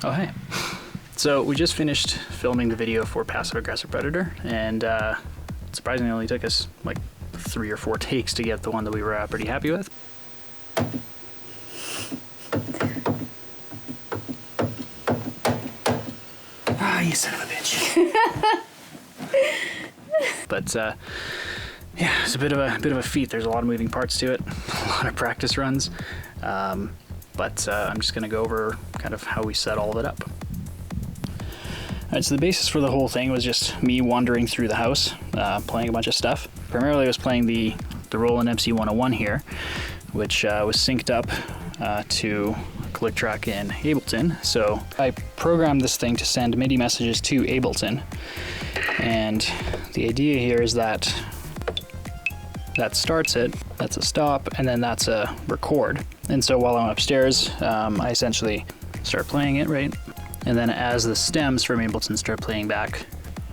Oh, hey. So we just finished filming the video for Passive Aggressive Predator, and surprisingly it only took us like 3 or 4 takes to get the one that we were pretty happy with. Ah, you son of a bitch. But yeah, it's a bit of a feat. There's a lot of moving parts to it, a lot of practice runs. But I'm just gonna go over kind of how we set all of it up. Alright, so the basis for the whole thing was just me wandering through the house, playing a bunch of stuff. Primarily I was playing the Roland MC101 here, which was synced up to a click track in Ableton. So I programmed this thing to send MIDI messages to Ableton. And the idea here is that starts it, that's a stop, and then that's a record. And so while I'm upstairs, I essentially start playing it, right? And then as the stems from Ableton start playing back,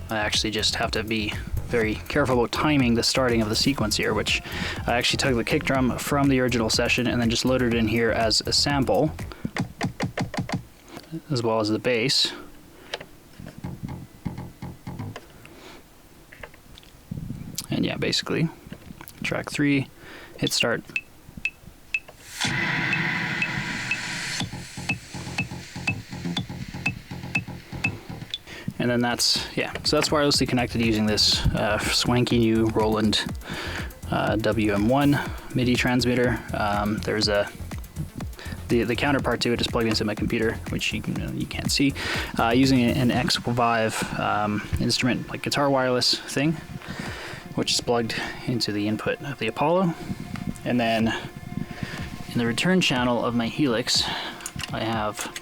I actually just have to be very careful about timing the starting of the sequence here, which I actually took the kick drum from the original session and then just loaded it in here as a sample, as well as the bass. And yeah, basically, track 3, hit start. And then that's, yeah, so that's wirelessly connected using this swanky new Roland WM1 MIDI transmitter. There's the counterpart to it is plugged into my computer, which you can't see, using an X5 instrument, like guitar wireless thing, which is plugged into the input of the Apollo. And then in the return channel of my Helix, I have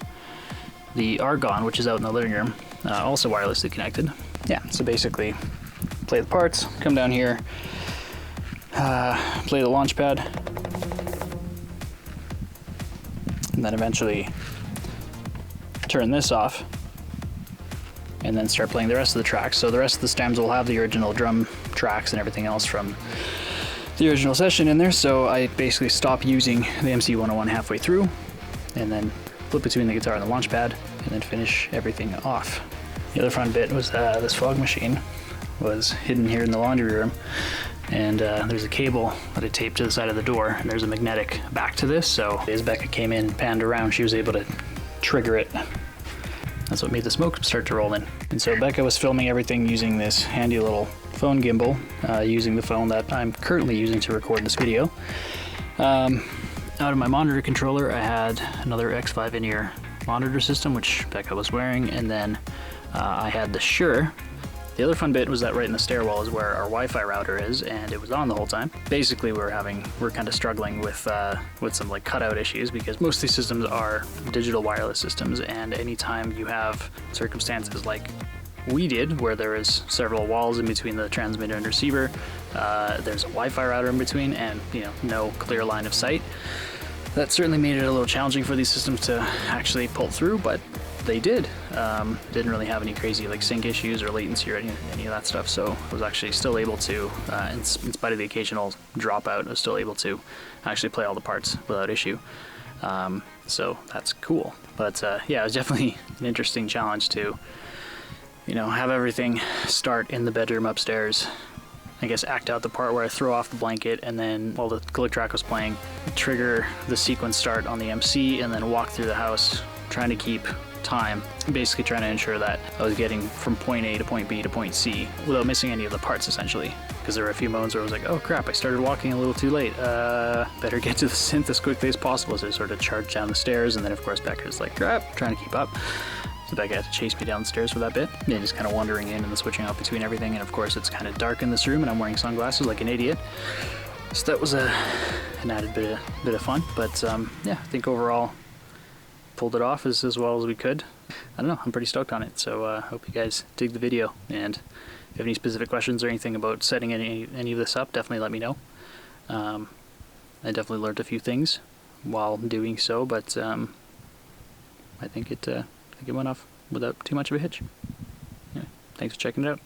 the Argon, which is out in the living room, also wirelessly connected. Yeah, so basically play the parts, come down here, play the launch pad, and then eventually turn this off, and then start playing the rest of the tracks. So the rest of the stems will have the original drum tracks and everything else from the original session in there. So I basically stop using the MC101 halfway through, and then flip between the guitar and the launch pad, and then finish everything off. The other fun bit was this fog machine was hidden here in the laundry room, and there's a cable that I taped to the side of the door, and there's a magnetic back to this, so as Becca came in and panned around, she was able to trigger it. That's what made the smoke start to roll in. And so Becca was filming everything using this handy little phone gimbal, using the phone that I'm currently using to record this video. Out of my monitor controller, I had another X5 in-ear monitor system, which Becca was wearing, and then I had the Shure. The other fun bit was that right in the stairwell is where our Wi-Fi router is, and it was on the whole time. Basically, we're kind of struggling with some like cutout issues, because most of these systems are digital wireless systems, and anytime you have circumstances like we did, where there is several walls in between the transmitter and receiver, there's a Wi-Fi router in between, and no clear line of sight. That certainly made it a little challenging for these systems to actually pull through, but they did. Didn't really have any crazy like sync issues or latency or any of that stuff, so I was actually still able to, in spite of the occasional dropout, I was still able to actually play all the parts without issue. So that's cool. But yeah, it was definitely an interesting challenge to have everything start in the bedroom upstairs. I guess act out the part where I throw off the blanket, and then while the click track was playing, trigger the sequence start on the MC, and then walk through the house trying to keep time, basically trying to ensure that I was getting from point A to point B to point C without missing any of the parts, essentially. Because there were a few moments where I was like, oh crap, I started walking a little too late, better get to the synth as quickly as possible. So I sort of charged down the stairs, and then of course Becca's like, crap, trying to keep up. So Becca had to chase me down the stairs for that bit. And just kind of wandering in and then switching out between everything. And of course it's kind of dark in this room, and I'm wearing sunglasses like an idiot. So that was an added bit of fun. But yeah, I think overall pulled it off as well as we could. I don't know, I'm pretty stoked on it. So I hope you guys dig the video. And if you have any specific questions or anything about setting any of this up, definitely let me know. I definitely learned a few things while doing so, but I think it went off without too much of a hitch. Yeah, thanks for checking it out.